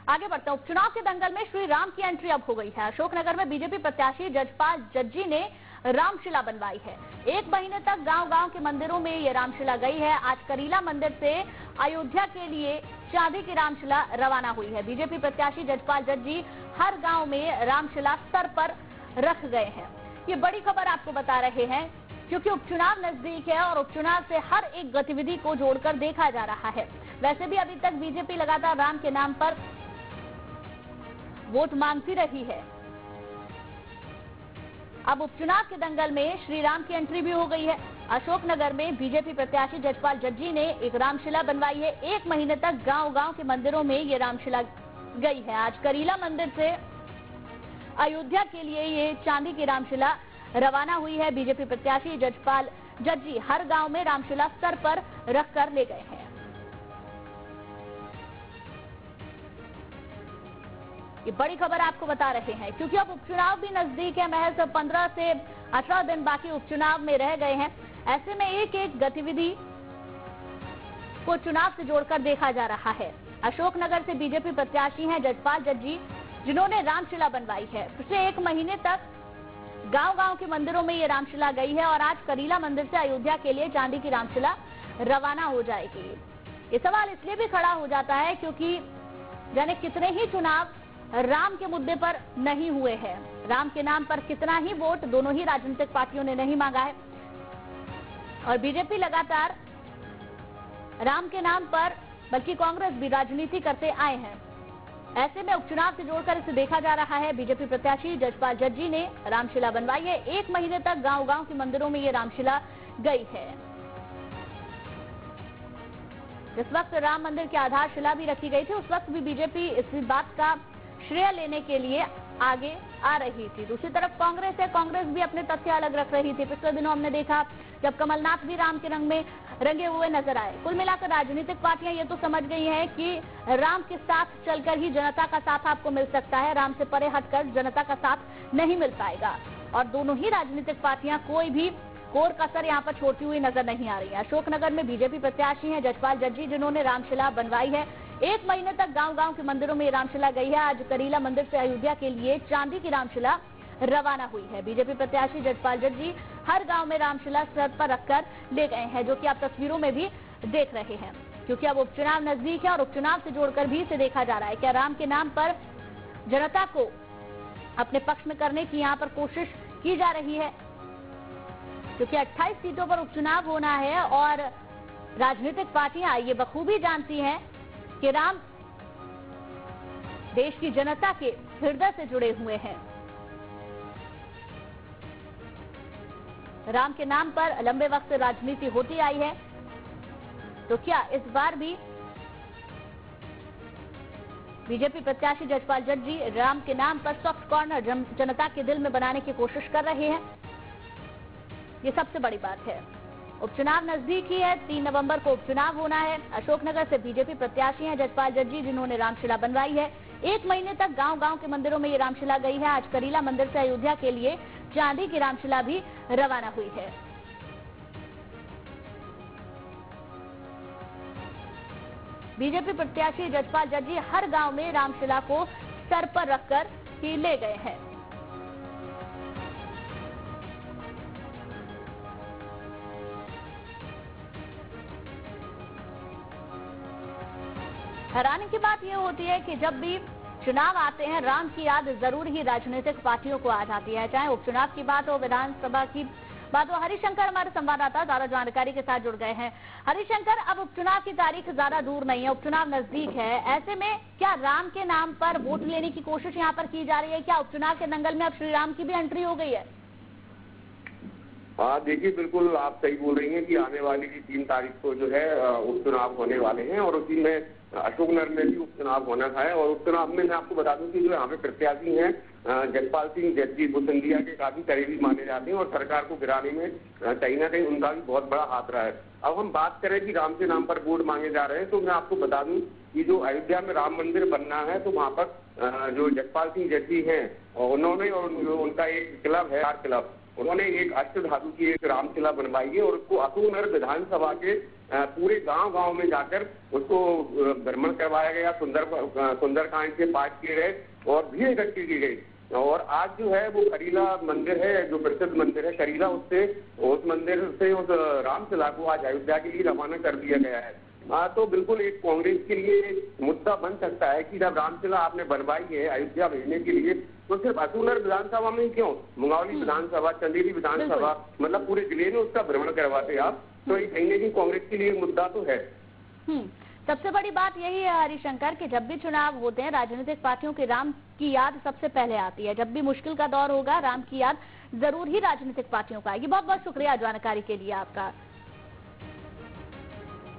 आगे बढ़ते हैं। उपचुनाव के दंगल में श्री राम की एंट्री अब हो गई है। अशोकनगर में बीजेपी प्रत्याशी जजपाल जज्जी ने रामशिला बनवाई है। 1 महीने तक गांव-गांव के मंदिरों में ये रामशिला गई है। आज करीला मंदिर से अयोध्या के लिए चांदी की रामशिला रवाना हुई है। बीजेपी प्रत्याशी जजपाल जज्जी हर गांव में रामशिला स्तर पर रख गए हैं। ये बड़ी खबर आपको बता रहे हैं क्योंकि उपचुनाव नजदीक है और उपचुनाव से हर एक गतिविधि को जोड़कर देखा जा रहा है। वैसे भी अभी तक बीजेपी लगातार राम के नाम पर वोट मांगती रही है। अब उपचुनाव के दंगल में श्री राम की एंट्री भी हो गई है। अशोकनगर में बीजेपी प्रत्याशी जजपाल जज्जी ने एक रामशिला बनवाई है। 1 महीने तक गांव-गांव के मंदिरों में ये रामशिला गई है। आज करीला मंदिर से अयोध्या के लिए ये चांदी की रामशिला रवाना हुई है। बीजेपी प्रत्याशी जजपाल जज्जी हर गांव में रामशिला स्तर पर रखकर ले गए हैं। ये बड़ी खबर आपको बता रहे हैं क्योंकि अब उपचुनाव भी नजदीक है। महज 15 से 18 दिन बाकी उपचुनाव में रह गए हैं। ऐसे में एक एक गतिविधि को चुनाव से जोड़कर देखा जा रहा है। अशोकनगर से बीजेपी प्रत्याशी हैं जजपाल जज्जी, जिन्होंने रामशिला बनवाई है। पिछले 1 महीने तक गांव-गांव के मंदिरों में ये रामशिला गई है और आज करीला मंदिर से अयोध्या के लिए चांदी की रामशिला रवाना हो जाएगी। ये सवाल इसलिए भी खड़ा हो जाता है क्योंकि जाने कितने ही चुनाव राम के मुद्दे पर नहीं हुए हैं। राम के नाम पर कितना ही वोट दोनों ही राजनीतिक पार्टियों ने नहीं मांगा है और बीजेपी लगातार राम के नाम पर बल्कि कांग्रेस भी राजनीति करते आए हैं। ऐसे में उपचुनाव से जोड़कर इसे देखा जा रहा है। बीजेपी प्रत्याशी जजपाल जज्जी ने रामशिला बनवाई है। 1 महीने तक गांव-गांव के मंदिरों में ये रामशिला गई है। जिस वक्त राम मंदिर की आधारशिला भी रखी गई थी उस वक्त भी बीजेपी इस बात का श्रेय लेने के लिए आगे आ रही थी। दूसरी तरफ कांग्रेस है, कांग्रेस भी अपने तथ्य अलग रख रही थी। पिछले दिनों हमने देखा जब कमलनाथ भी राम के रंग में रंगे हुए नजर आए। कुल मिलाकर राजनीतिक पार्टियां ये तो समझ गई हैं कि राम के साथ चलकर ही जनता का साथ आपको मिल सकता है, राम से परे हटकर जनता का साथ नहीं मिल पाएगा। और दोनों ही राजनीतिक पार्टियां कोई भी कोर कसर यहाँ पर छोड़ती हुई नजर नहीं आ रही है। अशोकनगर में बीजेपी प्रत्याशी हैं जजपाल जज्जी, जिन्होंने रामशिला बनवाई है। 1 महीने तक गांव-गांव के मंदिरों में रामशिला गई है। आज करीला मंदिर से अयोध्या के लिए चांदी की रामशिला रवाना हुई है। बीजेपी प्रत्याशी जजपाल जज्जी हर गांव में रामशिला स्तर पर रखकर ले गए हैं, जो कि आप तस्वीरों में भी देख रहे हैं। क्योंकि अब उपचुनाव नजदीक है और उपचुनाव से जोड़कर भी इसे देखा जा रहा है क्या राम के नाम पर जनता को अपने पक्ष में करने की यहाँ पर कोशिश की जा रही है। क्योंकि 28 सीटों पर उपचुनाव होना है और राजनीतिक पार्टियां ये बखूबी जानती हैं कि राम देश की जनता के हृदय से जुड़े हुए हैं। राम के नाम पर लंबे वक्त से राजनीति होती आई है, तो क्या इस बार भी बीजेपी प्रत्याशी जजपाल जज्जी राम के नाम पर सॉफ्ट कॉर्नर जनता के दिल में बनाने की कोशिश कर रहे हैं? ये सबसे बड़ी बात है। उपचुनाव नजदीक ही है। 3 नवंबर को उपचुनाव होना है। अशोकनगर से बीजेपी प्रत्याशी हैं जजपाल जज्जी, जिन्होंने रामशिला बनवाई है। 1 महीने तक गांव-गांव के मंदिरों में ये रामशिला गई है। आज करीला मंदिर से अयोध्या के लिए चांदी की रामशिला भी रवाना हुई है। बीजेपी प्रत्याशी जजपाल जज्जी हर गांव में रामशिला को सर पर रखकर ही ले गए हैं। हैरानी की बात यह होती है कि जब भी चुनाव आते हैं राम की याद जरूर ही राजनीतिक पार्टियों को आ जाती है, चाहे उपचुनाव की बात हो, विधानसभा की बात हो। हरिशंकर हमारे संवाददाता ज्यादा जानकारी के साथ जुड़ गए हैं। हरिशंकर, अब उपचुनाव की तारीख ज्यादा दूर नहीं है, उपचुनाव नजदीक है। ऐसे में क्या राम के नाम पर वोट लेने की कोशिश यहाँ पर की जा रही है? क्या उपचुनाव के दंगल में अब श्री राम की भी एंट्री हो गई है? हाँ देखिए, बिल्कुल आप सही बोल रही हैं कि आने वाली 3 तारीख को जो है उपचुनाव होने वाले हैं और उसी में अशोकनगर में भी उपचुनाव होना है। और उपचुनाव में मैं आपको बता दूं कि जो यहाँ पे प्रत्याशी हैं जजपाल सिंह जज्जी वो सिंधिया के काफी करीबी माने जाते हैं और सरकार को गिराने में कहीं ना कहीं उनका भी बहुत बड़ा हाथ रहा है। अब हम बात करें कि राम के नाम पर वोट मांगे जा रहे हैं, तो मैं आपको बता दूं कि जो अयोध्या में राम मंदिर बनना है तो वहाँ पर जो जजपाल सिंह जज्जी हैं उन्होंने और उनका एक क्लब है, आर क्लब, उन्होंने एक अष्ट धातु की एक रामशिला बनवाई है और उसको अशोकनगर विधानसभा के पूरे गांव-गांव में जाकर उसको भ्रमण करवाया गया, सुंदरकांड के पाठ किए गए और भीड़ इकट्ठी की गई। और आज जो है वो करीला मंदिर है, जो प्रसिद्ध मंदिर है करीला, उस मंदिर से उस रामशिला को आज अयोध्या के लिए रवाना कर दिया गया है। तो बिल्कुल एक कांग्रेस के लिए मुद्दा बन सकता है कि जब रामशिला आपने बनवाई है अयोध्या भेजने के लिए, तो सिर्फ अशोकनगर विधानसभा में क्यों, मुंगावली विधानसभा, चंदेरी विधानसभा, मतलब पूरे जिले में उसका भ्रमण करवाते आप, तो ये कहीं न कहीं कांग्रेस के लिए मुद्दा तो है। सबसे बड़ी बात यही है हरिशंकर कि जब भी चुनाव होते हैं राजनीतिक पार्टियों के राम की याद सबसे पहले आती है। जब भी मुश्किल का दौर होगा राम की याद जरूर ही राजनीतिक पार्टियों को आएगी। बहुत बहुत शुक्रिया जानकारी के लिए आपका।